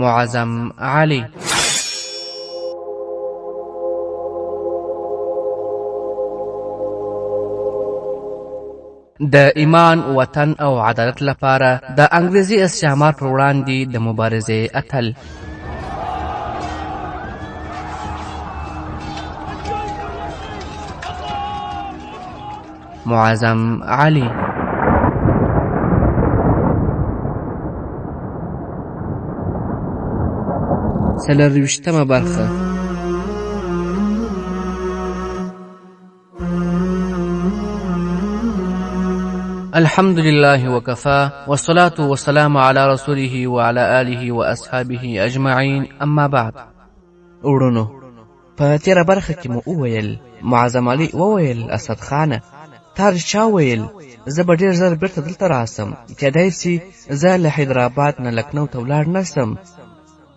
معظم علي. د ایمان، وطن او عدالت لپاره د انګریزي استعمار پر وړاندې د مبارزې اتل. معظم علي. څلرویشتمه برخه. الحمد لله وكفى والصلاة والسلام على رسوله وعلى آله وأصحابه أجمعين. اما بعد. وړونو، په تیره برخه کې مو وویل معظم علي وویل اسد خانه تا رښتیا ویل، زه به ډېر ژر بېرته دلته راسم، کیدای سي زه له حیدرآباد نه لکنو ته ولاړ نه سم.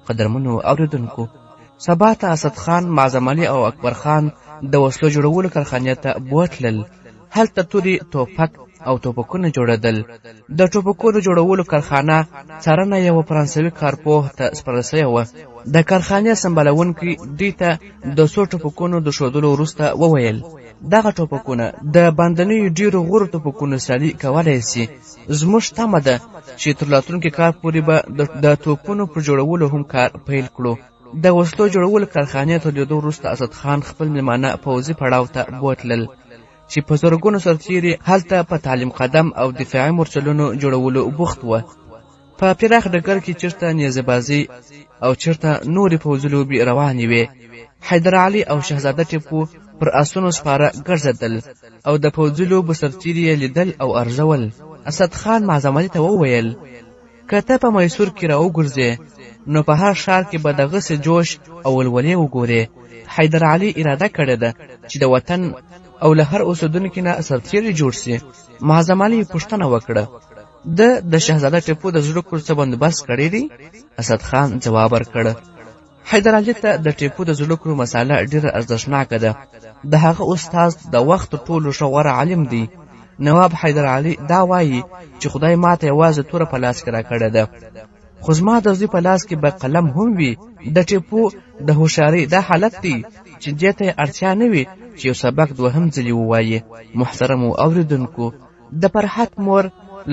قدرمنو اورېدونکو، سبا ته اسد خان، معظم علي او اکبر خان د وسلو جوړولو کارخانې ته بوتلل. هلته تورې توپک او توپکونه جوړېدل. د ټوپکونو جوړولو کارخانه څارنه یوه فرانسوي کارپوه ته سپارل سوې وه. د کارخانې سمبالونکي دوی ته د څو ټوپکونو د ښودلو وروسته وویل دغه ټوپکونه د باندنیو ډېرو غوره توپکونو سیالي کولی سي. زموږ تمه ده چې تر راتلونکي کال پورې به د توپونو پر جوړولو هم کار پیل کړو. د وسلو جوړولو کارخانې ته لیدو وروسته اسد خان خپل مېلمانه پوځي پړاو ته بوتلل چې په زرګونو سرتیري هلته په تعلیم قدم او دفاعي مورچلونو جوړولو بوخت وه. په پراخ ډګر کې چېرته نیزهبازي او چېرته نورې پوځي لوبې روانې وې. حیدر علي او شهزاده ټیپو پر اسونو سپاره ګرځېدل او د پوځي لوبو سرتیري یې لیدل او ارزول. اسد خان معظم علي ته وویل که ته په میسور کې راوګرځې نو په هر ښار کې به دغسې جوش او ولولې وګورې. حیدر علي اراده کړې ده چې د وطن او له هر اوسېدونکي نه سرتیری جوړ سي. معظم علي پوښتنه وکړه د شهزاده ټیپو د زړه کور څه بندوبست کړی دی؟ اسد خان ځواب ورکړ حیدر علي ته د ټیپو د زړه کور مساله ډېره ارزښتناکه ده. د هغه استاد د وخت تر ټولو ښه غوره عالم دی. نواب حیدر علي دا وایي چې خدای ماته یوازې توره په لاس کې راکړې ده، خو زما د زوی په لاس کې به قلم هم وي. د ټیپو د هوښیارۍ دا حالت دی چې دې ته یې اړتیا نه وي چې یو سبق دوهم ځلې ووایي. محترمو اورېدونکو، د فرحت مور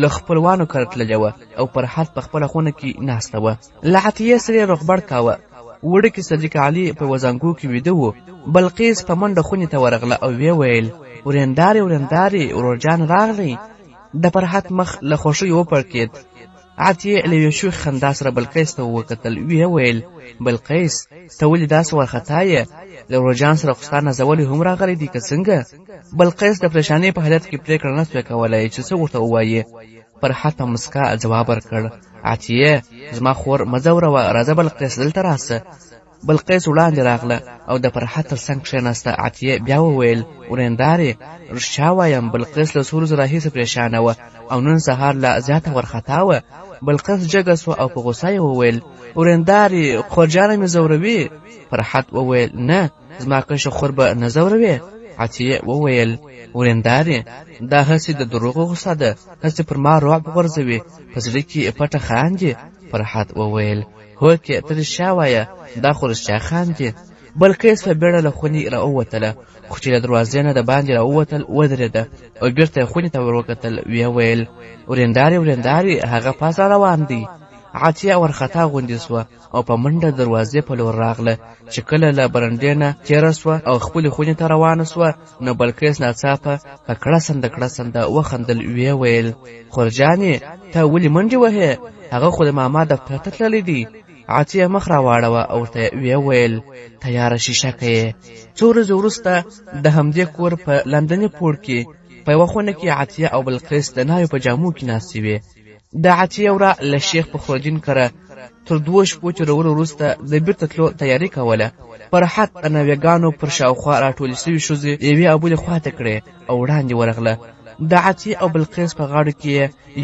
له خپلوانو کره تللې وه او فرحت په خپله خونه کې ناسته وه. له عطیې سره یې روغبړ کاوه. وړکي صدیق علي په وزانګو کې ویده و. بلقیس په منډه خونې ته ورغله او ویې ویل ورېندارې ورېندارې ورورجان راغلی. د فرحت مخ له خوښۍ وپړکېد. عطیې له یوې شوخې خندا سره بلقیس ته وکتل. ویې ویل بلقیس ته ولې داسې وارخطا یې؟ له ورورجان سره خو ستا نازولی هم راغلی دی که څنګه؟ بلقیس د پریشانۍ په حالت کې پرېکړه نه سوی کولی چې څه ورته ووایي. فرحت په مسکا ځواب ورکړ عطیې زما خور مه ځوروه، راځه بلقیس دلته راسه. بلقیس وړاندې راغله او د فرحت تر څنګ کښېناسته. عطیې بیا وویل ورېندارې رښتیا وایم بلقیس له څو ورځو راهیسې پریشانه وه او نن سهار لا زیاته وارخطا وه. بلقیس جګه سوه او په غوسه یې وویل ورېندارې خورجانه مې ځوروي. فرحت وویل نه، زما کشره خور به نه ځوروې. عطیې وویل ورېندارې دا هسې د دروغو غوسه ده، هسې پر ما رعب غورځوي، په زړه کې پټه خاندي. فرحت وویل هوکې ته رښتیا وایه، دا خو رښتیا خاندي. بلقیس په بیړه له خونې راووتله، خو چې له دروازې نه د باندې راووتل ودرېده او بېرته یې خونې ته وروکتل. ویې ویل ورېندارې ورېندارې هغه پاس را روان دی. عطیه ورخطا غوندې سوه او په منډه دروازې په لور راغله. چې کله له برنډې نه تېره سوه او خپلې خونې ته روانه سوه نو بلقیس ناڅاپه په کړسنده وخندل. ویې ویل خورجانې ته ولې منډې وهې؟ هغه خو د ماما دفتر ته تللی دی. عطیه مخ راواړوه او ورته ویې ویل تیاره شیشکه یې. څو ورځې وروسته د همدې کور په لاندني پوړ کې په یوه خونه کې عطیه او بلقیس د ناوې په جامو کې ناستې وې. د عطیه وره له شیخ فخرالدین کره تر 2 شپو تېرولو وروسته د بیرته تلو تیاري کوله. فرحت د ناوېګانو پر شاوخوا راټولې سوي ښځې یوې او بلې خواته کړې او وړاندې ورغله. د عطیه او بلقیس په غاړو کې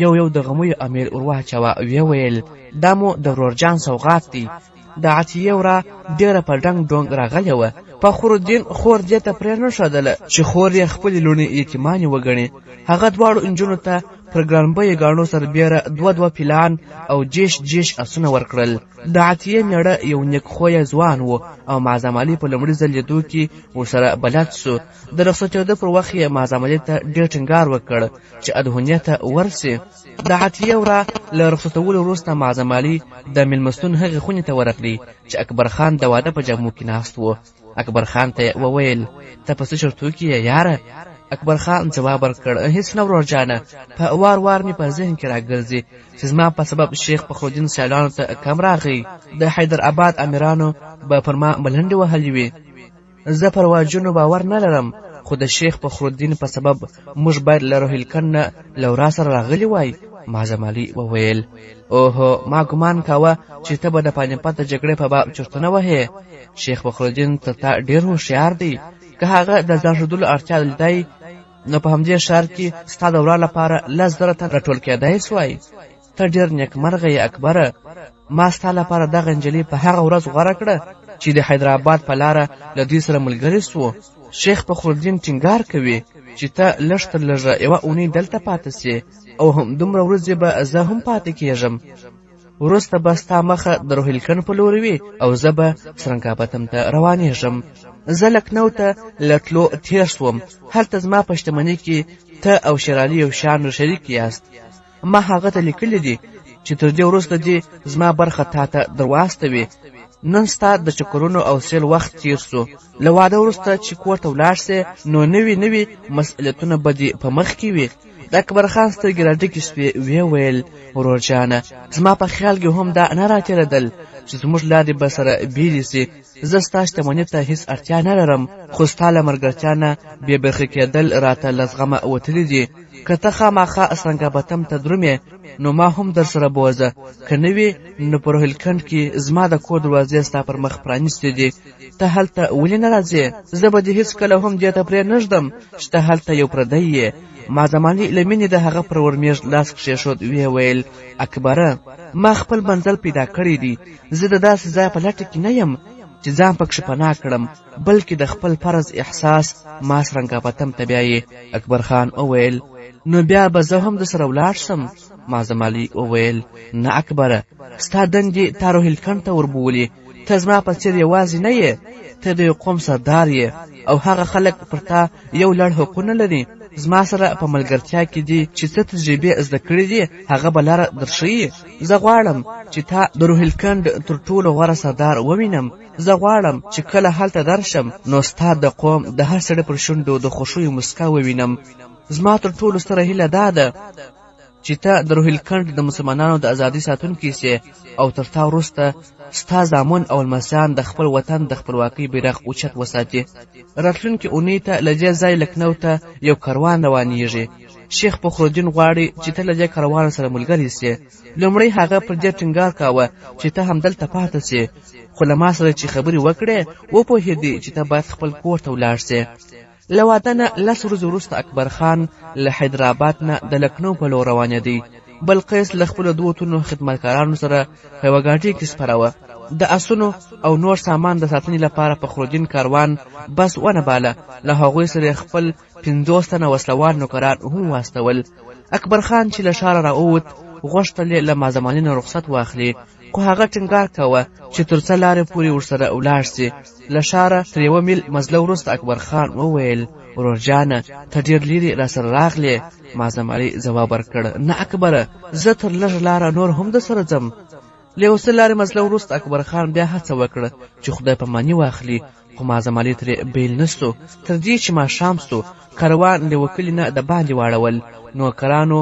یو د غمیو امیر ورواچوه. ویې ویل دا مو د ورورجان سوغات دی. د عطیه وره ډېره په ډنګ ډونګ راغلې وه. فخرالدین خور دې ته پرې نه ښودله چې خور یې خپلې لوڼې یتیمانې وګڼي. هغه دواړو نجونو ته پر ګرانبیه ګاڼو سربیره دوه پیلان او جیش اسونه ورکړل. د عطیې میړه یو نیکخویه ځوان و او معظم علي په لومړي ځل لیدو کې ورسره بلد سو. د رخصتېدو پر وخت یې معظم علي ته ډېر ټینګار وکړ چې ادهونیه ته ورسي. د عطیې ورا له رخصتولو وروسته معظم علي د مېلمستون هغې خونې ته ورغلی چې اکبر خان د واده په جامو کې ناست و. اکبر خان ته وویل ته په څه شرطو کې یې یاره؟ اکبر خان ځواب ورکړ هیڅ نه ورور جانه، په وار مې په ذهن کې راګرځي چې زما په سبب شیخ فخرالدین سیالانو ته کم راغی. د حیدرآباد امیرانو به پر ما ملنډې وهلې وي. زه پر واجونو باور نه لرم، خو د شیخ فخرالدین په سبب موږ باید له روهیلکن نه له ورا سره راغلي وای. معظم علي وویل اوهو ما ګمان کاوه چې ته به د پانیپت د جګړې په باب چرتونه وهې. شیخ فخرالدین تر تا ډېر هوښیار دی. که هغه د ځان ښودلو اړتیا لیدی نو په همدې ښار کې ستا د ورا لپاره 10,000 تن راټول کېدای سوای. ته ډېر نیکمرغه یې اکبره. ما ستا لپاره دغه نجلۍ په هغه ورځ غوره کړه چې د حیدرآباد په لاره له دوی سره ملګري سو. شیخ فخرالدین ټینګار کوي چې ته لږ تر لږه یوه اونۍ دلته پاتې سې او هم دومره ورځې به زه هم پاتې کېږم. وروسته به ستا مخه د روهیلکن په لوري وي او زه به سرنګابتم ته روانېږم. زه لکنو ته له تلو تېر سوم. هلته زما په شتمنۍ کې ته او شېرعلي یو شان شریک یاست. ما هغه ته لیکلي دي چې تر دې وروسته دې زما برخه تا ته درواستوي. نن ستا د چکرونو او سیل وخت تیر سو. له واده وروسته چې کور ته ولاړ سې نو نوي مسئولیتونه به دې په مخ کې وي. د اکبر خان سترګې راډکې شوې. ویې ویل ورور جانه زما په خیال کې هم دا نه راتېرېدل چې زموږ لارې به سره بیلې سي. زه ستا شتمنۍ ته هېڅ اړتیا نه لرم، خو ستا له ملګرتیا نه بې برخې کېدل راته له زغمه وتلي دي. که ته خامخا سرنګابتم ته درومې نو ما هم در سره بوځه، که نه وي نو په روهیلکند کې زما د کور دروازې ستا پر مخ پرانیستې دي. ته هلته ولې نه راځې؟ زه به دې هېڅکله هم دې ته پرېنږدم چې ته هلته یو پردی یې. معظم علي له مینې د هغه پر ورمېږ لاس کښېښود. ویې ویل اکبره ما خپل منزل پیدا کړی دی. زه د داسې ځای په لټه کې نه یم چې ځان پکښې پناه کړم، بلکې د خپل فرض احساس ما سرنګابتم ته بیایي. اکبر خان وویل نو بیا به زه هم د سره ولاړ شم. معظم علي وویل نه اکبره ستا دندې تا روهیلکند ته وربولي. ته زما په څېر یوازې نه یې، ته د یو قوم سردار یې او هغه خلک پر تا یو لړ حقونه لري. زما سره په ملګرتیا کې دي چې څه تجربې زده کړي دي هغه به لاره درښیي. زه غواړم چې تا د روهیلکند تر ټولو غوره سردار ووینم. زه غواړم چې کله هلته درشم نو ستا د قوم د هر سړي پر شونډو د خوښیو مسکا ووینم. زما تر ټولو ستره هیله دا ده چې ته د روهیلکند د مسلمانانو د ازادۍ ساتونکی سې او تر تا وروسته ستا زامن او لمسیان د خپل وطن د خپلواکۍ بیرغ اوچت وساتي. راتلونکې اونۍ ته له دې ځای لکنو ته یو کاروان روانېږي. شیخ فخرالدین غواړي چې ته له دې کاروان سره ملګری سې. لومړی هغه پر دې ټینګار کاوه چې ته همدلته پاتې سې، خو له ما سره چې خبرې وکړې وپوهېدې چې ته باید خپل کور ته ولاړ سې. له واده نه 10 ورځې وروسته اکبر خان له حیدرآباد نه د لکنو په لور روانېدی. بلقیس له خپلو 2 تنو خدمتکارانو سره په یوه ګاډۍ کې سپره وه. د اسونو او نور سامان د ساتنې لپاره فخرالدین کاروان بس ونه باله. له هغوی سره خپل 50 تنه وسلوال نوکران هم واستول. اکبر خان چې له ښاره راووت غوښتل یې له معظم علي نه رخصت واخلي، خو هغه ټینګار کوه چې تر څه لارې پورې ورسره ولاړ سي. له ښاره تر 1 میل مزله وروسته اکبر خان وویل ورور جانه ته ډېر لرې راسره راغلې. معظم علي ځواب ورکړ نه اکبره زه تر لږه لاره نور هم د سره ځم. له یو څه لارې مزله وروسته اکبر خان بیا هڅه وکړه چې خدای پاماني واخلي، خو معظم علي ترې بیل نه سو. تر دې چې ماښام سو کاروان له وکلي نه د باندې واړول. نوکرانو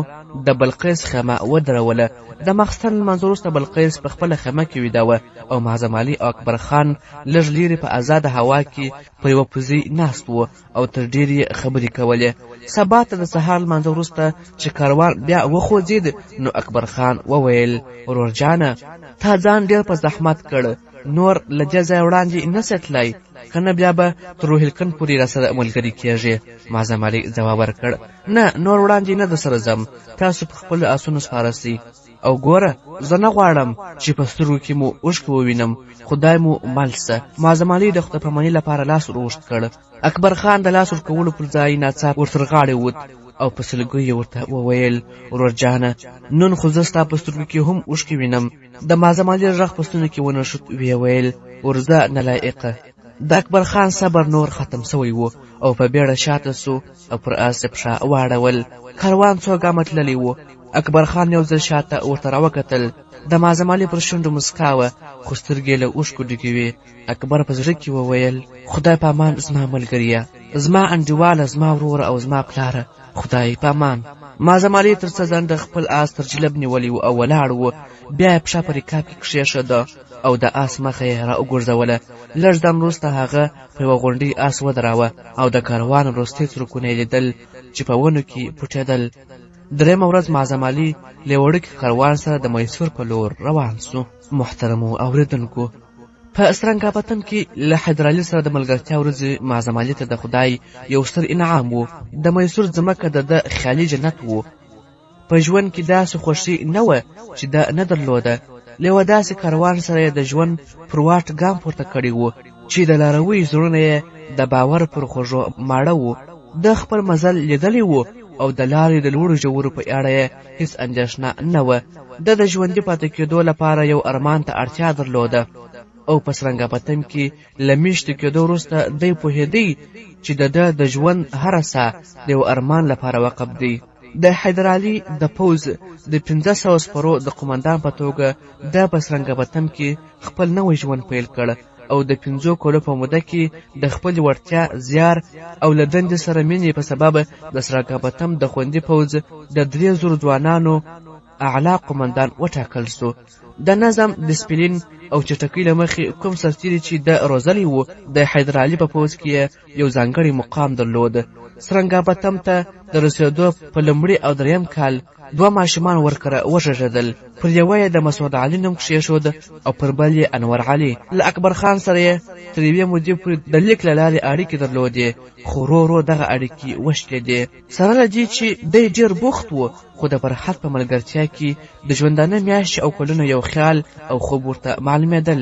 د بلقیس خیمه ودروله. د ماخستن لمانځه وروسته بلقیس په خپله خیمه کې ویده وه او معظم علي او اکبر خان لږ لرې په ازاده هوا کې په یوه پوزۍ ناست و او تر ډېرې یې خبرې کولې. سبا ته د سهار لمانځه وروسته چې کاروان بیا وخوځېد نو اکبر خان وویل ورور جانه تا ځان ډېر په زحمت کړ، نور له دې ځایه وړاندې نه سې تللی، که نه بیا به تر روهیلکند پورې راسره ملګري کېږې. معظم علي ځواب ورکړ نه نور وړاندې نه در سره ځم، تاسو په خپلو آسونو سپاره سئ. او ګوره زه نه غواړم چې په سترګو کې مو اوښکې ووینم، خدای مو مل شه. معظم علي د خدای پامانۍ لپاره لاس ور اوږد کړ. اکبر خان د لاس ورکولو پر ځای ناڅاپه ورتر غاړې ووت. او په سلګیو ورته وویل ورور جانه نن خو زه ستا په سترګو کې هم اوښکې وینم. د معظم علي غږ په ستونو کې ونښت. ویې ویل ورځه نالایقه. د اکبر خان صبر نور ختم سوی و او په بیړه شاته سو او پر آس پښه واړول. کاروان څو ګامه تللی و. اکبر خان یو ځل شاته ورته راوکتل. د معظم علي پر شونډو مسکا وه خو سترګې له اوښکو ډکې وې. اکبر په زړه کې وویل خدای په امان زما ملګریه، زما انډیواله، زما وروره او زما پلاره، خدای په امان. معظم علي تر څه ځنډه خپل آس تر جلب نیولی و او ولاړ و. بیا یې پښه په رکاب کې کښېښوده او د آس مخه یې را وګرځوله. لږ دم وروسته هغه په یوه غونډۍ آس ودراوه او د کاروان وروستي څرکونه یې لیدل چې په ونو کې پټېدل. درېیمه ورځ معظم علي له وړوکي کاروان سره د میسور په لور روان سو. محترمو اوریدونکو، په سرنګاپتن کې له حیدرعلي سره د ملګرتیا ورځې معظم علي ته د خدای یو ستر انعام و. د میسور ځمکه د ده خیالي جنت و. په ژوند کې داسې خوښي نه وه چې ده نه درلوده. له یوه داسې کاروان سره یې د ژوند پر واټ ګام پورته کړی و چې د لاروي زړونه یې د باور پر خوږو ماړه و. د خپل مزل لیدلی و او د لارې د لوړو ژورو په اړه یې هیڅ اندېښنه نه وه. د ژوندي پاتې کېدو لپاره یو ارمان ته اړتیا درلوده او په سرنګاپتن کې له میاشتو کېدو وروسته دی پوهېدی چې د ژوند هره ساه د یو ارمان لپاره وقف دی. د حیدرعلي د پوځ د 500 سپرو د قمندان په توګه د په سرنګاپتن کې خپل نوی ژوند پیل کړ او د 5 کالو په موده کې د خپل وړتیا، زیار او له دندې سره مینې په سبب د سرنګاپتن د خوندي پوځ د 3000 ځوانانو اعلی قمندان وټاکل سو. د نظم، ډسپلین او چټکۍ له مخې کوم سرتیري چې د روزلی و د حیدرعلي په پوځ کې یو ځانګړی مقام درلود. سرنګاپتن ته د رسېدو په لومړي او دریم کال 2 ماشومان ورکره وژړېدل. پر یوه یې د مسعود علي نوم کښېښود او پر بل یې انور علي. له اکبر خان سره یې تر یوې مودې پورې د لیک له لارې اړیکې درلودې، خو ورو ورو دغه اړیکې وشلېدې. سره له دې چې دی ډېر بوخت و، خو د فرحت په ملګرتیا کې د ژوندانه میاشتې او کلونو یو خیال او خوب ورته معلومېدل.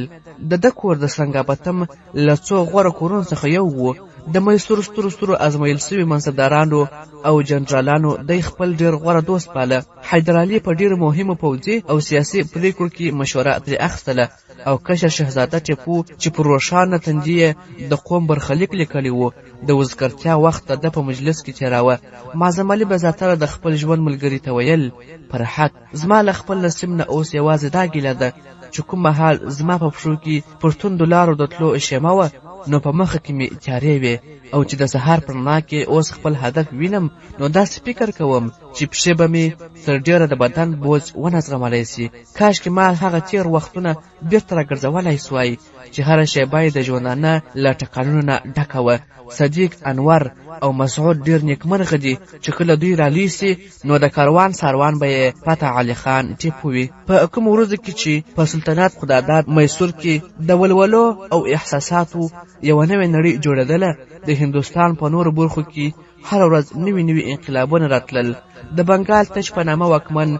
د ده کور د سرنګاپتن له څو غوره کورونو څخه یو و. د میسور سترو ازمایل سوي منصبدارانو او جنرالانو دی خپل ډېر غوره دوست باله. حیدرعلي په ډېرو مهمو پوځي او سیاسي پریکړو کې مشوره ترې اخیستله او کشر شهزاده ټیپو چې پر روښانه تندي یې د قوم برخلیک لیکلی و د وزګرتیا وخت د ده په مجلس کې تېراوه. معظم علي به زیاتره د خپل ژوند ملګري ته ویل فرحت، زما له خپل نصیب نه اوس یوازې دا ګیله ده چې کوم مهال زما په پښو کې پر توندو لارو د تلو شیمه وه نو په مخه کې مې تیارې وې او چې د سهار پر رڼا کې اوس خپل هدف وینم نو داسې فکر کوم چې پښې به مې تر ډېره د بدن بوج ونه زغملی سي. کاشکې ما هغه تېر وختونه بېرته راګرځولی سوای چې هره شیبه یې د ژوندانه له ټکانونو نه ډکه وه. صدیق، انور او مسعود ډېر نیکمرغه دي چې کله دوی رالوی سي نو د کاروان ساروان به یې فتح علي خان ټیپو وي. په کومو ورځو کې چې په سلطنت خداداد میسور کې د ولولو او احساساتو یوه نوې نړۍ جوړېدله، د هندوستان په نورو برخو کې هره ورځ نوي انقلابونه راتلل. د بنګال تش په نامه واکمن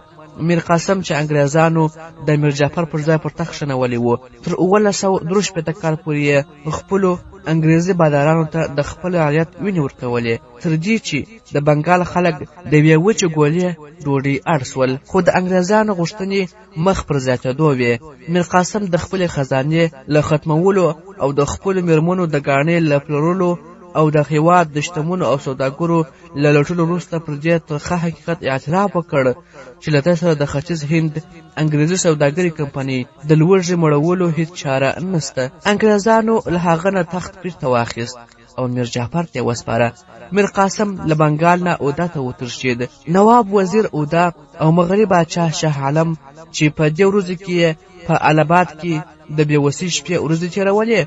میر قاسم چې انګریزانو د میر جعفر پر ځای پر تخت کښېنولی و، تر 1963 کال پورې خپلو انګریزي بادارانو ته د خپل رعیت وینې ورکولې، تر دې چې د بنګال خلک د یوې وچې ګولې ډوډۍ اړ سول. خو د انګریزانو غوښتنې مخ پر زیاتېدو وې. میر قاسم د خپلې خزانې له ختمولو او د خپلو میرمنو د ګاڼې له پلورلو او د هېواد د شتمنو او سوداګرو له لوټلو وروسته پر دې ترخه حقیقت اعتراف وکړ چې له ده سره د ختیځ هند انګریزي سوداګري کمپنۍ د لوږې مړولو هېڅ چاره نسته. انګریزانو له هغه نه تخت پرې ته واخیست او میر جعفر ته یې وسپاره. میر قاسم له بنګال نه اوده ته وترشید. نواب وزیر اوده او مغربي باچا شاه عالم چې په دې ورځو کې په الاباد کې د بېوسۍ شپې ورځې تېرولې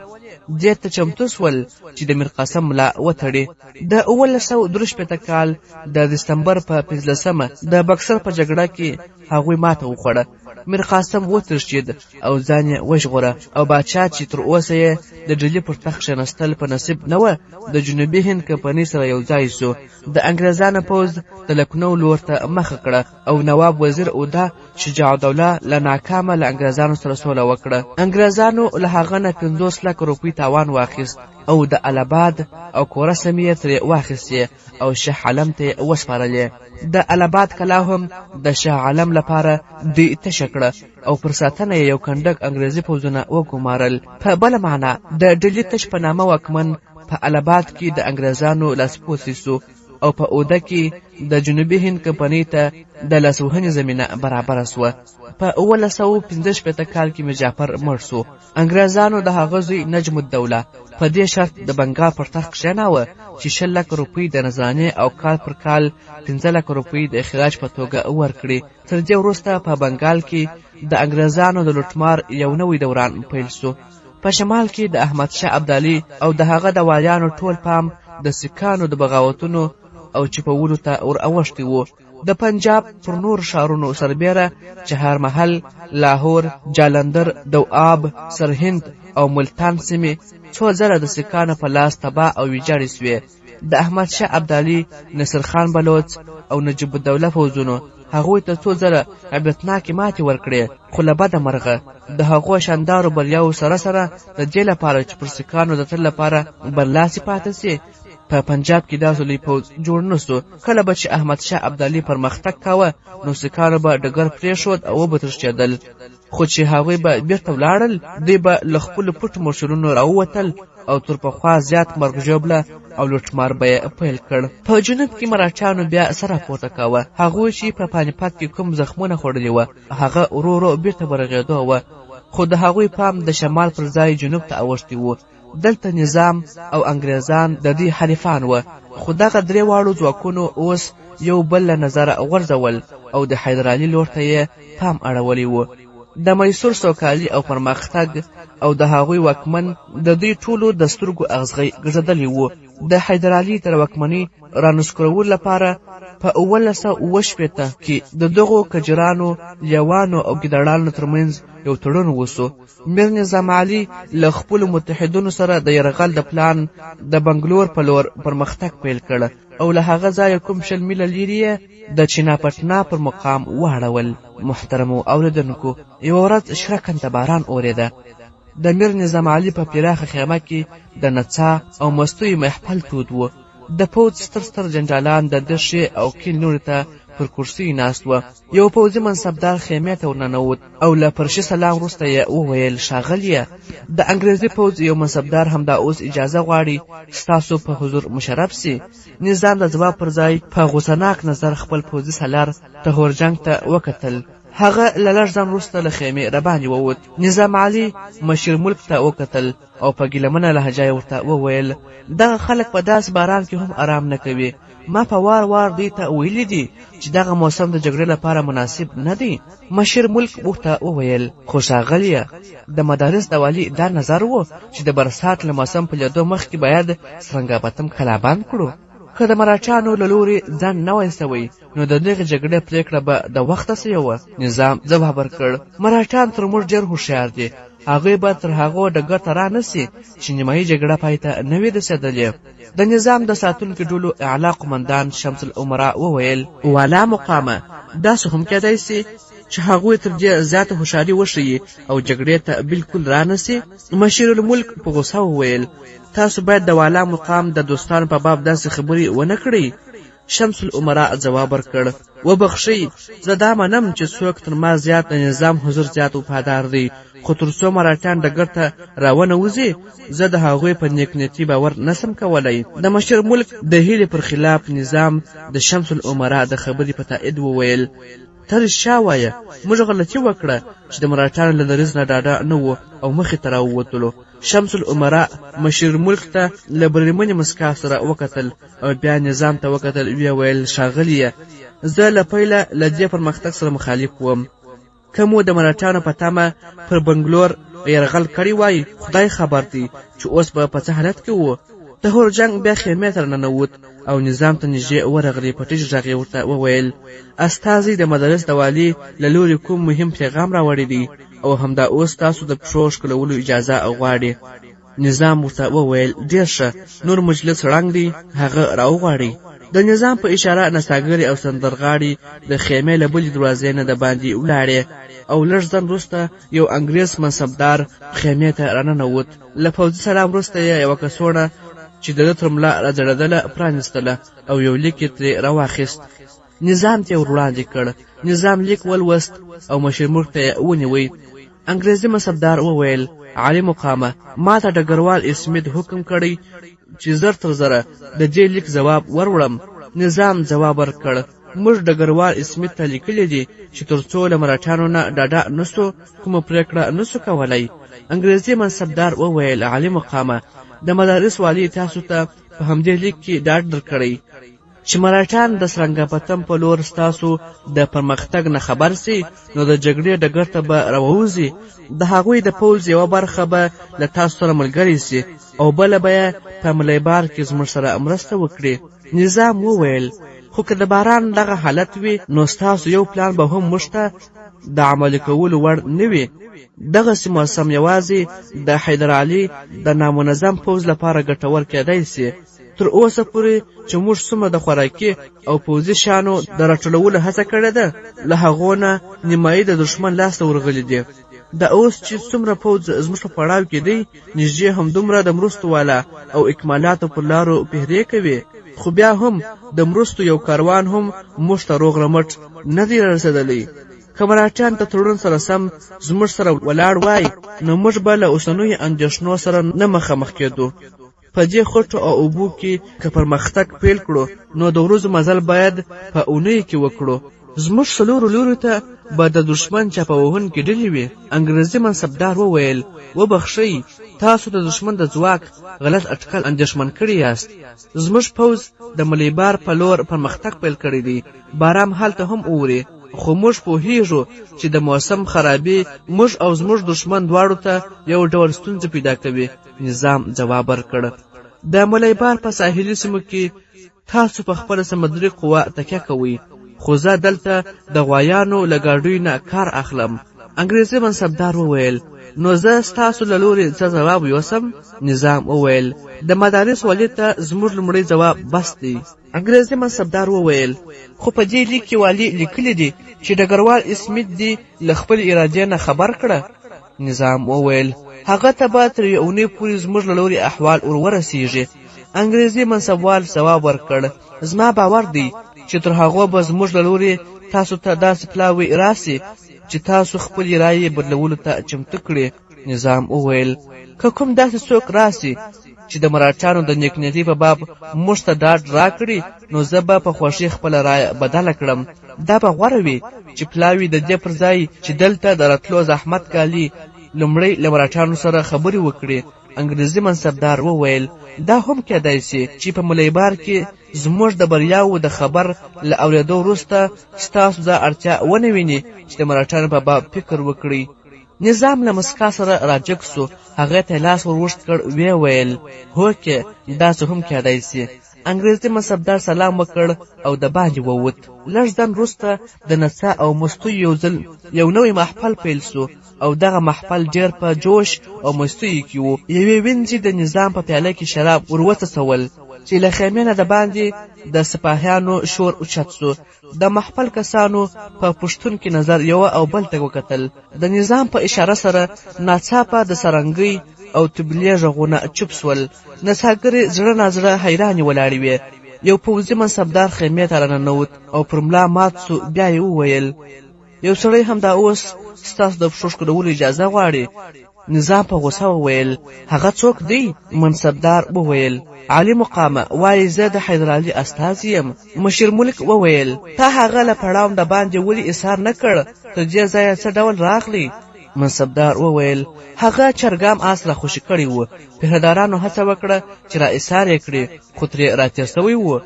دې ته چمتو سول چې د میر قاسم ملا وتړي. د 1963 کال د دسمبر په 15مه د بکسر په جګړه کې هغوی ماته وخوړه. میر قاسم وترشید او ځان یې وژغوره او باچا چې تر اوسه یې د ډهلي پر تخت کښېنستل په نصیب نه وه د جنوبي هند کمپنۍ سره یو ځای سو. د انګریزانو پوځ د لکنو لور ته مخه کړه او نواب وزیر اوده شجاع الدوله له ناکامه له انګریزانو سره سوله وکړه. انګریزانو له هغه نه 50 لک روپۍ تاوان واخیست او د الاباد او کوره سیمې یې ترې واخیستې او شاه عالم ته یې وسپارلې. د الاباد کلا هم د شاه عالم لپاره دوی تشه کړه او پر ساتنه یې یو کنډک انګریزي پوځونه وګمارل. په بله معنا د ډهلي تش په نامه واکمن په الاباد کې د انګریزانو لاسپوڅی سو او په اوده کې د جنوبي هند کمپنۍ ته د لاسوهنې زمینه برابره سوه. په 1915 کال کې میرجعفر مړ سو. انګریزانو د هغه زوی نجم الدوله په دې شرط د بنګال پر تخت کښېناوه چې 20 لک روپۍ د نذرانې او کال پر کال 15 لک روپۍ د اخراج په توګه ورکړي. تر دې وروسته په بنګال کې د انګریزانو د لوټمار یو نوی دوران پیل سو. په شمال کې د احمدشاه ابدالي او د هغه د والیانو ټول پام د سیکانو د بغاوتونو او چپولو ته ور اوښتی و. د پنجاب پر نور ښارونو سربیره چهارمحل، لاهور، جالندر، دواب، سرهند او ملتان سیمې څو ځله د سیکانو په لاس تباه او ویجاړې سوې. د احمدشاه ابدالي، نصرخان بلوڅ او نجیب الدوله فوځونو هغوی ته څو ځله عبرتناکې ماتې ورکړې، خو له بده مرغه د هغو شاندارو بریاوو سره سره د دې لپاره چې پر سیکانو د تل لپاره برلاسي پاتې سي په پنجاب کې داسې لوی پوځ جوړ نه سو. کله به چې احمدشاه ابدالي پرمختګ کاوه نو سیکانو به ډګر پرېښود او وبتښتېدل، خو چې هغوی به بیرته ولاړل دوی به له خپلو پټو مرشدونو راووتل او تر پخوا زیات مرګ ژوبله او لوټمار به یې پیل کړ. په جنوب کې مراټیانو بیا سر راپورته کاوه. هغوی چې په پانیپت کې کوم زخمونه خوړلي وه هغه ورو ورو بیرته ورغېدو وه، خو د هغوی پام د شمال پر ځای جنوب ته اوښتی و. دلته نظام او انګریزان د دې حریفان وه، خو دغه درې واړو ځواکونو اوس یو بل له نظره غورځول او د حیدرعلي لور ته یې پام اړولی و. د میسور سوکالي او پرمختګ او د هغوی واکمن د دوی ټولو د سترګو اغزغۍ ګرځېدلی و. د حیدرعلي تر واکمنۍ رانسکورولو لپاره په 1918 کې د دغو کجرانو، لیوانو او ګیدړانو ترمنځ یو تړون وسو. میر نظام علي له خپلو متحدینو سره د یرغل د پلان د بنګلور په لور پرمختګ پیل کړ او له هغه ځایه کوم 20 میله لرې د چیناپټنا پر مقام واړول. محترمو اوریدونکو، یوه ورځ شرکنده باران اورېده. د میر نظام علي په پراخه خیمه کې د نڅا او مستیو محفل تود و. د پوځ ستر ستر جنرالان د دښې او کیڼ لوري ته پر کرسۍ ناست و. یو پوځي منصبدار خیمې ته ورننوت او له فرشي سلام وروسته یې وویل: ښاغلیه، د انګریزي پوځ یو منصبدار همدا اوس اجازه غواړي ستاسو په حضور مشرف سي. نظام د ځواب پر ځای په غوسهناک نظر خپل پوځي سالار تهورجنګ ته وکتل. هغه له لږ ځنډ وروسته له خیمې راباندې ووت. نظام علي مشیر ملک ته وکتل او په ګیلمنه لهجه یې ورته وویل: دغه خلک په داسې باران کې هم آرام نه کوي. ما په وار وار دوی ته ویلي دي چې دغه موسم د جګړې لپاره مناسب نه دی. مشیر ملک ورته وویل: خو ښاغلیه، د مدارس د والي دا نظر و چې د برسات له موسم په لیدو مخکې باید سرنګابتم کلابند کړو. که د مراټیانو له لوري ځان نه وای سوی نو د دغې جګړې پرېکړه به د وخته سوې وه. نظام ځواب ورکړ: مراټیان تر موږ ډېر هوښیار دي، هغوی به تر هغو ډګر ته را نه سي چې نیمایي جګړه پای ته نه وي رسېدلې. د نظام د ساتونکو ډلو اعلی قمندان شمس الامراء وویل: والا مقامه، داسې هم کېدای سي چې هغوی تر دې زیاته هوښیاري وښیي او جګړې ته بالکل را نه سي. مشیر الملک په غوسه وویل: تاسو باید د والا مقام د دوستانو په باب داسې خبرې ونه کړئ. شمس الامراء ځواب ورکړ: وبخښئ، زه دا منم چې څوک تر ما زیات د نظام حضور زیات وفادار دی، خو تر څو مراټیان ډګر ته راونوځي زه د هغوی په نیک نیتي باور نسم کولی. د مشیر ملک د هیلې پر خلاف نظام د شمس الامراء د خبرې په تایید وویل: ته رښتیا وایه، موږ غلطي وکړه چې د مراټیانو له دریځ نه ډاډه نه وو او مخې ته راووتلو. شمس الامراء مشیر ملک ته له بریمنې مسکا سره وکتل او بیا نظام ته وکتل. ویې ویل: ښاغلیه، زه له پیله له دې پرمختګ سره مخالف وم. که مو د مراټیانو په تمه پر بنګلور یرغل کړی وای خدای خبر دی چې اوس به په څه حالت کې و. تهورجنګ بیا خیمې ته راننوت او نظام ته نږدې ورغلی. په ټیټ غږ یې ورته وویل: استازي د مدرس د والي له لوري کوم مهم پیغام راوړی دی او همدا اوس تاسو د پښو ښکلولو اجازه غواړي. نظام ورته وویل: ډېر ښه، نور مجلس ړنګ دی، هغه راوغواړئ. د نظام په اشاره نڅاګرې او سندرغاړي د خیمې له بلې دروازې نه د باندې ولاړې او لږ ځنډ وروسته یو انګریز منصبدار خیمې ته راننوت. له پوځي سلام وروسته یې یوه کڅوړه چې د ده تر ملا راځړېدله پرانیستله او یو لیک یې ترې راواخیست. نظام ته یې ور وړاندې کړ. نظام لیک ولوست او مشرموږ ته یې ونیوی. انګریزي منصبدار وویل: عالي مقامه، ما ته ډګروال اسمیت حکم کړی چې زر تر زره د دې لیک ځواب وروړم. نظام ځواب ورکړ: موږ ډګروال اسمیت ته لیکلی دي چې تر څو له مرهټیانو نه ډاډه نسو کومه پرېکړه نسو کولی. انګریزي منصبدار وویل: عالي مقامه، د مدارس والي تاسو ته په همدې لیک کې ډاډ درکړی چې مرهټیان د سرنګپتم په لور ستاسو د پرمختګ نه خبر سي نو د جګړې ډګر ته به راووځي. د هغوی د پوځ یوه برخه به له تاسو سره ملګرې سي او بله به یې په ملیبار کې زموږ سره مرسته وکړي. نظام وویل: خو که د باران دغه حالت وي نو ستاسو یو پلان به هم موږ ته د عملي کولو وړ نه وي. دغسې موسم یوازې د حیدر علي د نامنظم پوځ لپاره ګټور کېدی سي. تر اوسه پورې چې موږ څومره د خوراکي او پوځي شیانو د راټولولو هڅه کړې ده، له هغو نه نیمایي د دښمن لاسته ورغلي دي. د اوس چې څومره پوځ زموږ په پړاو کې دی، نږدې همدومره د مرستو والا او اکمالاتو پر لارو پهرې کوي. خو بیا هم د مرستو یو کاروان هم موږ ته روغ رمټ نه دی رسېدلی. که مرهټیان د تړون سره سم زموږ سره ولاړ وای نو موږ به له اوسنیو اندېښنو سره نه مخامخ کېدو. په دې خټو او اوبو کې که پرمختګ پیل کړو نو د ورځو مزل باید په اونیو کې وکړو. زموږ څلورو لورو ته به د دښمن چاپه وهونکې ډلې وي. انګریزي منصبدار وویل: وبخښئ، تاسو د دښمن د ځواک غلط اټکل اندېښمن کړي یاست. زموږ پوځ د ملیبار په لور پرمختګ پیل کړی دی. باران هلته هم اوري، خو موږ پوهیږو چې د موسم خرابي موږ او زموږ دښمن دواړو ته یو ډول ستونزه پیدا کوي. نظام ځواب ورکړ: د ملیبار په ساحلي سیمو کې تاسو په خپله سمندري قوه تکیه کوئ، خو زه دلته د غوایانو له ګاډیو نه کار اخلم. انګریزي منصبدار وویل: نو زه ستاسو له لورې څه ځواب یوسم؟ نظام وویل: د مدارس والي ته زموږ لومړی ځواب بس دی. انګریزي منصبدار وویل: خو په دې لیک کې والي لیکلی دي چې ډګروال اسمیت دې له خپل ارادې نه خبر کړه. نظام وویل: هغه ته به تر یوې اونۍ پورې زموږ له لورې احوال ورورسیږي. انګریزي منصبوال ځواب ورکړ: زما باور دی چې تر هغو به زموږ له لورې تاسو ته داسې پلاوی راسي چې تاسو خپلې رایې بدلولو ته چمتو کړي. نظام وویل: که کوم داسې څوک راسي چې د مرهټیانو د نیکنیتۍ په باب موږ ته ډاډ راکړي نو زه به په خوښۍ خپله رایه بدله کړم. دا به غوره وي چې پلاوي د دې پر ځای چې دلته د راتلو زحمت ګالي لومړی له مرهټیانو سره خبرې وکړي. انګریزي منصبدار وویل: دا هم کېدای شي چې په ملیبار کې زموږ د بریاوو د خبر له اورېدو وروسته ستاسو دا اړتیا ونه ویني چې د مرهټیانو په باب فکر وکړي. نظام له مسکا سره راجګ سو. هغه ته لاس ور وښت کړ. ویې ویل: هوکې، داسې هم کېدای شي. انګریزي منصبدار سلام وکړ او د باندې ووت. لږ ځنډ وروسته د نڅا او مستیو یو نوی محفل پیل سو او دغه محفل ډېر په جوش او مستیو کې و. یوې وینځې د نظام په پیاله کې شراب ور وڅڅول چې له خیمې نه د باندې د سپاهیانو شور اوچت سو. د محفل کسانو په پوښتونکي نظر یوه او بل ته وکتل. د نظام په اشاره سره ناڅاپه د سرنګۍ او طبلې غږونه چوپ سول. نڅاګرې زړه نازړه حیرانې ولاړې وې. یو پوځي منصبدار خیمې ته راننوت او پر ملا مات سو. بیا یې وویل: یو سړی همدا اوس ستاسو د پښو ښکلولو اجازه غواړي. نظام په غوسه وویل: هغه څوک دی؟ منصبدار وویل: عالي مقامه، وایي زه د حیدر علي استازی یم. مشر ملک وویل: تا هغه له پړاو د باندې ولې اصرار نه کړ؟ تر دې ځایه څه ډول راغلی؟ منصبدار وویل: هغه چرګام آس را خوشي کړی و. پهردارانو هڅه وکړه چې را ایسار یې کړي، خو ترې راتېر سوی و.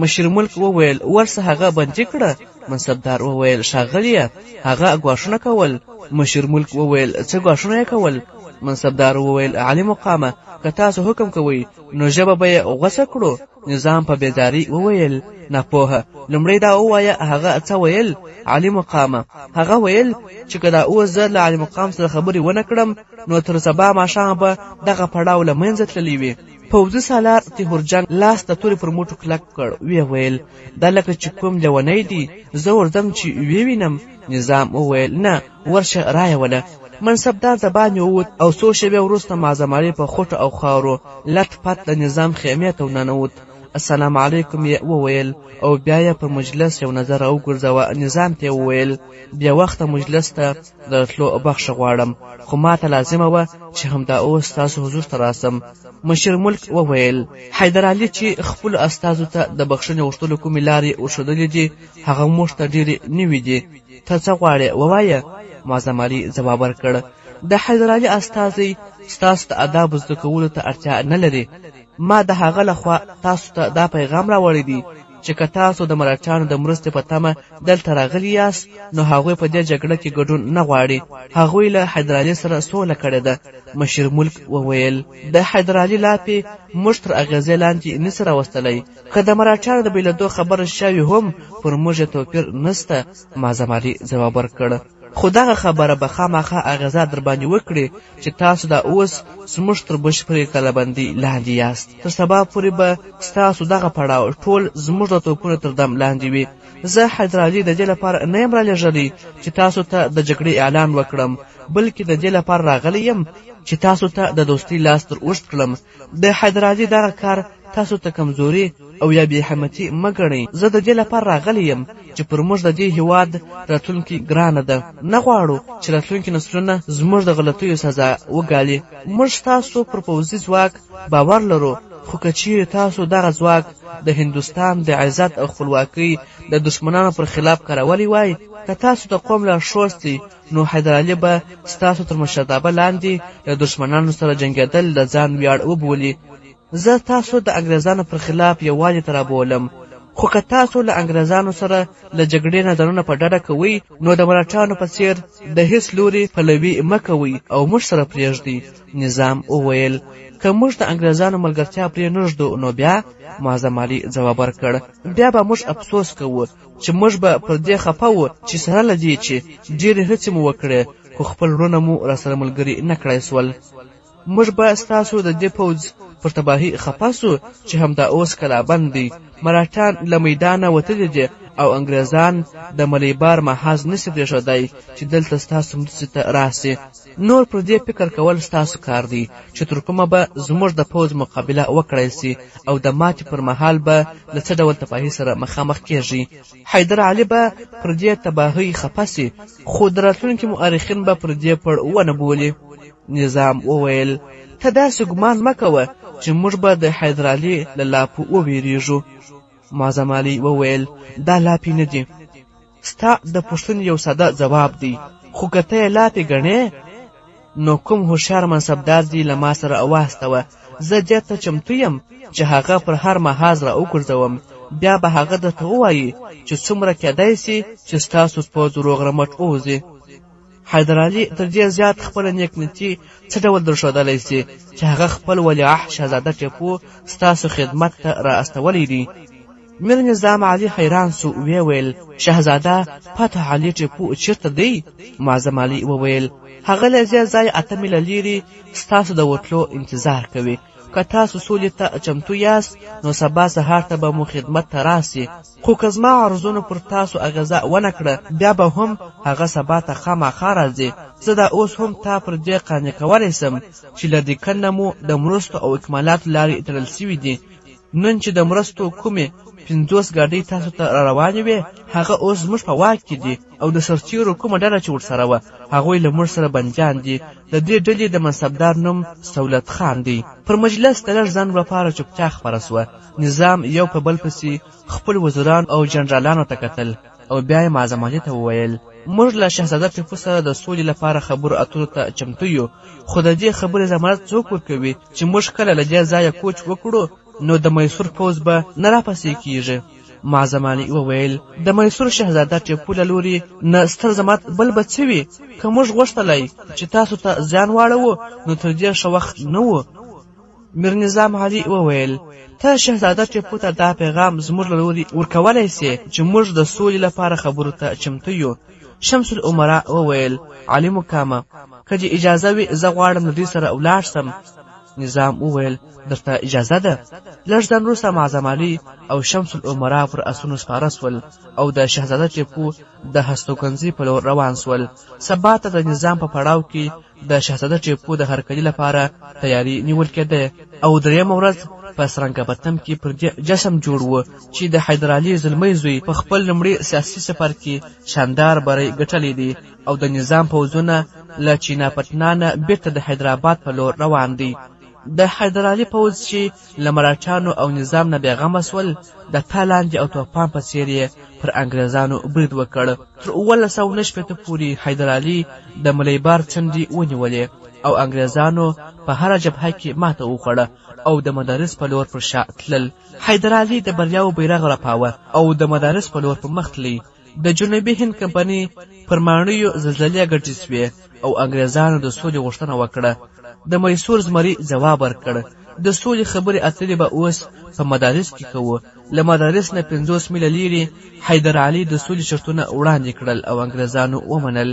مشر ملک وویل: ورسه هغه بندي کړه. منصبدار وویل: ښاغلیه، هغه ګواښونه کول. مشر ملک وویل: څه ګواښونه یې کول؟ منصبدار وویل عالي مقامه که تاسو حکم کوئ نو ژبه به یې غوڅه کړو. نظام په بیداري وویل ناپوهه لومړی دا ووایه هغه څه ویل. عالي مقامه هغه ویل چې که دا اوس زه له عالي مقام سره خبرې ونه کړم نو تر سبا ماښامه به دغه پړاو له منځه تللی وي. پوځي سالار تیمورجان لاس د تورې پر موټو کلک کړ. ویې ویل دا لکه چې کوم لیونی دی، زه ورځم چې ووینم. نظام وویل نه ورشه رایه وله. منصبدار د باندې ووت او څو شېبې وروسته معظم علي په خوټو او خاورو لټ پټ د نظام خیمې ته ورننوت. السلام علیکم یې وویل او بیا یې په مجلس یو نظر راوګرځاوه. نظام ته یې وویل بیا وخته مجلس ته د تلو بخښه غواړم، خو ما ته لازمه وه چې همدا اوس تاسو حضور ته راسم. مشر ملک وویل حیدر علي چې خپلو استازو ته د بخښنې غوښتلو کومې لارې وښودلې دي هغه موږ ته ډېرې نوي دي. ته څه غواړې ووایه. معظم علي ځواب ورکړ د حیدر علي استازی ستاسو د آدابو زده کولو ته اړتیا نه لري. ما د هغه لخوا تاسو ته دا پیغام راوړی دی چې که تاسو د مراټیانو د مرستې په تمه دلته راغلي یاست نو هغوی په دې جګړه کې ګډون نه غواړي. هغوی له حیدر علي سره سوله کړې ده. مشر ملک وویل د حیدر علي لاپې موږ تر اغېزې لاندې نسي راوستلی. که د مراټیانو د بېلېدو خبره شوې هم پر موږ یې توپیر نسته. معظم علي ځواب ورکړ خو دغه خبره به خامخا اغېزه در باندې وکړي چې تاسو دا اوس زموږ تر بشپړې کلهبندۍ لاندې یاست. تر سبا پورې به ستاسو دغه پړاو ټول زموږ د توپونو تر دم لاندې وي. زه حیدر علي د دې لپاره نه یم رالېږلی چې تاسو ته د جګړې اعلان وکړم، بلکې د دې لپاره راغلی یم چې تاسو ته د دوستۍ لاس تر اوږد کړم. د حیدر علي دغه کار تاسو ته کمزوري او یا بې همتي مه ګڼئ. زه د دې لپاره راغلی یم چې پر موږ د دې هېواد راتلونکي ګرانه ده. نه غواړو چې راتلونکي نسلونه زموږ د غلطیو سزا وګالي. موږ ستاسو پر پوځي ځواک باور لرو، خو که چیرې تاسو دغه ځواک د هندوستان د عزت او خپلواکۍ د دشمنانو پر خلاف کارولی وای، که تاسو د قوم لارښود نو حیدر علي به ستاسو تر مشرتابه لاندې د دشمنانو سره جنګېدل د ځان ویاړ وبولي. زه تاسو د انګریزانو پر خلاف یووالي ته رابولم، خو که تاسو له انګریزانو سره له جګړې نظرونه په ډډه کوئ نو د مراټیانو په څیر د هیڅ لوري پلوي مه کوئ او موږ سره پرېږدئ. نظام وویل که موږ د انګریزانو ملګرتیا پرې نږدو نو بیا. معظم علي ځواب ورکړ بیا به موږ افسوس کوو چې موږ به پر دې خفه وو چې سره له دې چې ډېرې هڅې مو وکړې خو خپل وروڼه مو راسره ملګري نه کړای سول. موږ به ستاسو د دې پوځ پر تباهي خفه سو چې همدا اوس کلابند دی. مراټیان له میدانه وتلي دي او انګریزان د ملیبار محاذ نسي پرېښودی چې دلته ستاسو مرستې ته راسي. نور پر دې فکر کول ستاسو کار دی چې تر کومه به زموږ د پوځ مقابله وکړی سي او د ماتې پر مهال به له څه ډول تباهي سره مخامخ کېږي. حیدر علي به پر دې تباهۍ خفه سي، خو د راتلونکي مؤرخین به پر دې پړ ونه بولي. نظام وویل ته داسې ګمان مه کوه چې موږ به د حیدر علي له لاپو وویریږو. معظم علي وویل دا لاپې نه دي، ستا د پوښتنې یو ساده ځواب دی، خو که ته یې لاپې ګڼې نو کوم هوښیار منصبدار دي له ما سره واستوه. زه دې ته چمتو یم چې هغه پر هر محاذ را وګرځوم، بیا به هغه درته ووایي چې څومره کېدای سي چې ستاسو پوځ روغ رمټ ووځي. حیدر علي تر دې زیات خپله نیکنیتي څه ډول درښودلی سي چې هغه خپل ولیعهد شهزاده ټیپو ستاسو خدمت ته را استولی دی. میر نظام علي حیران سو، ویې ویل شهزاده فتح علي ټیپو چېرته دی؟ معظم علي وویل هغه له دې ځایه 8 میله لیرې ستاسو د وتلو انتظار کوي. که تاسو سولې ته چمتو یاست نو سبا سهار ته به مو خدمت ته راسي، خو که زما عرضونو پر تاسو اغېزه ونه کړه بیا به هم هغه سبا ته خامخا راځي. زه دا اوس هم تا پر دې قانع کولی سم چې له دې کنه مو د مرستو او اکمالاتو لارې تړل سوي دي. نن چې د مرستو کومې 50 ګاډۍ تاسو ته را روانې وې هغه اوس زموږ په واک کې دي او د سرتیرو کومه ډله چې ورسره وه هغوی له موږ سره بندیان دي. د دې ډلې د منصبدار نوم سولت خان دی. پر مجلس د لږ ځنډ لپاره چوپتیا خپره سوه. نظام یو په بل پسې خپل وزیران او جنرالانو ته کتل او بیا یې معظم علي ته وویل موږ له شهزاده ټیپو سره د سولې لپاره خبرو اترو ته چمتو یو، خو د دې خبرې ضمانت څوک ورکوي چې موږ کله له دې ځایه کوچ وکړو نو د میسور پوځ به نه راپسې کیږي. معظم وویل د میسور شهزاده ټیپو له لوري نه ستر زمت بل به څه وي که موږ غوښتلی چې تاسو ته زیان واړوو نو تر دې ښه وخت نه و. میر نظام علي وویل ته شهزاده ټیپو ته دا پیغام زموږ له لوري ورکولی سې چې موږ د سولې لپاره خبرو ته چمتو یو. شمس الامراء وویل علي مقامه که دې اجازه وي زه غواړم د دوی سره ولاړ سم. نظام وویل درته اجازه ده. لږ ځان وروسته معظم علي او شمس الامراء پر اسونو سپاره سول او د شهزاده ټیپو د هستوګنځي په لور روان سول. سبا ته د نظام په پړاو کې د شهزاده ټیپو د هرکلي لپاره تیاری نیول کېده او درېیمه ورځ په سرنګبتم کې پر دې جشن جوړ و چې د حیدرعلي زلمی زوی په خپل لومړي سیاسي سفر کې شاندار بری ګټلی دی او د نظام پوځونه له چیناپټنا نه بیرته د حیدرآباد په لور روان دی. د حیدرعلي پوځ چې له مراټانو او نظام نه بېغمه سول د تالاندې او توپان په څېر یې پر انګریزانو برید وکړ. تر 1909 پورې حیدرعلي د ملیبار څنډې ونیولې او انګریزانو په هره جبهه کې ماته وخوړه او د مدارس په لور پر شا تلل. حیدرعلي د بریاو بیرغ رپاوه او د مدارس په لور پر مخ تلی. د جنوبي هند کمپنۍ پر ماڼیو زلزلې ګډې سوې او انګریزانو د سولې غوښتنه وکړه. د میسور زمري ځواب ورکړ د سولې خبرې اترې به اوس په مدارس کې کوو. له مدارس نه 50 میله لیرې حیدرعلي د سولې شرطونه وړاندې کړل او انګریزانو ومنل.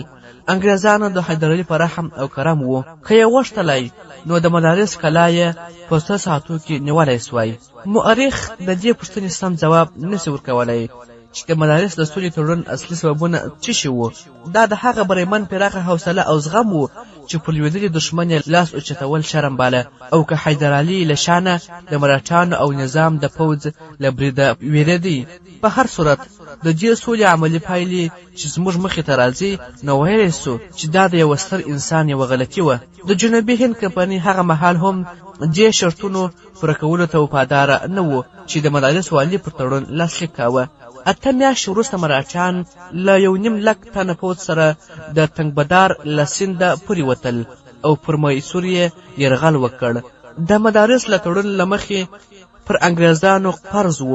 انګریزانو د حیدرعلي په رحم او کرم وو. که یې غوښتلی نو د مدارس کلا یې په 3 ساعتو کې نیولی سوای. مؤرخ د دې پوښتنې سم ځواب نسي ورکولی چې د مدارس د سولې تړون اصلي سببونه څه شي وو. دا د هغه بریمن پراخه حوصله او زغم وو چې په لوېدلي دښمن یې لاس اوچتول شرم باله او که حیدرعلي له شانه د مراټانو او نظام د پوځ له بریده ویرېدی. په هر صورت د دې سولې عملي پایلې چې زموږ مخې ته راځي نو ویلی سو چې دا د یوه ستر انسان یوه غلطي وه. د جنوبي هند کمپنۍ هغه مهال هم دې شرطونو پوره کولو ته وفاداره نه و چې د مدارس والي پر تړون لاسلیک کاوه. 8 میاشتې وروسته مراټان له 1.5 لک تنه پوځ سره د تنگبدار له سینده پورې وتل او پر میسور یې یرغل وکړ. د مدارس له تړون له مخې پر انګریزانو فرض و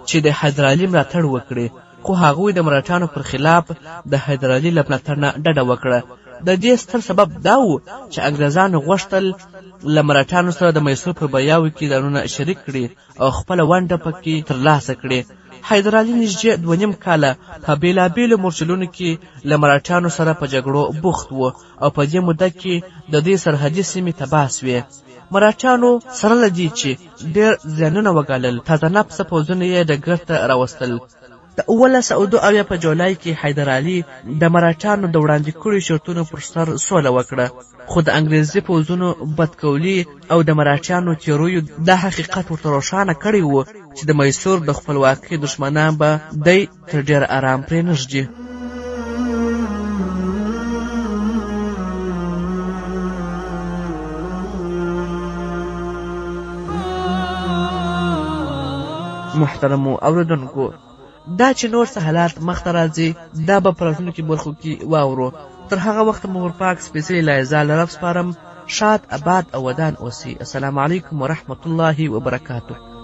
چې د حیدرعلي ملاتړ وکړي خو هغوی د مراټانو پر خلاف د حیدرعلي له ملاتړ نه ډډه وکړه. د دې ستر سبب دا و چې انګریزانو غوښتل له مراټانو سره د میسور پر بریاوو کې ځانونه شریک کړي او خپله ونډه پکې ترلاسه کړي. حیدرعلي نږدې 2.5 کاله په بېلابېلو مورچلونو کې له مراټانو سره په جګړو بوخت و او په دې موده کې د دوی سرحدي سیمې تباه سوې. مراټانو سره له دې چې ډېر زیانونه وګالل تازه نفسه پوځونه یې ډګر ته راوستل. د 1902 په جولای کې حیدرعلي د مراټانو د وړاندې کړیو شرطونو پر سر سوله وکړه خو د انګریزي پوځونو بدکولي او د مراټانو تیرویو دا حقیقت ورته روښانه کړی و چې د میسور د خپلواکۍ دښمنان به دی تر ډېر آرام پرې نږدي. محترمو اوریدونکو دا چې نور څه حالات مخته راځي دا به په راتلونکو برخو کې واورو. تر هغه وخته مو ورپاک سپېڅلې لایزه لرب سپارم. شاد آباد او ودان اوسئ. السلام علیکم ورحمة الله وبرکاته.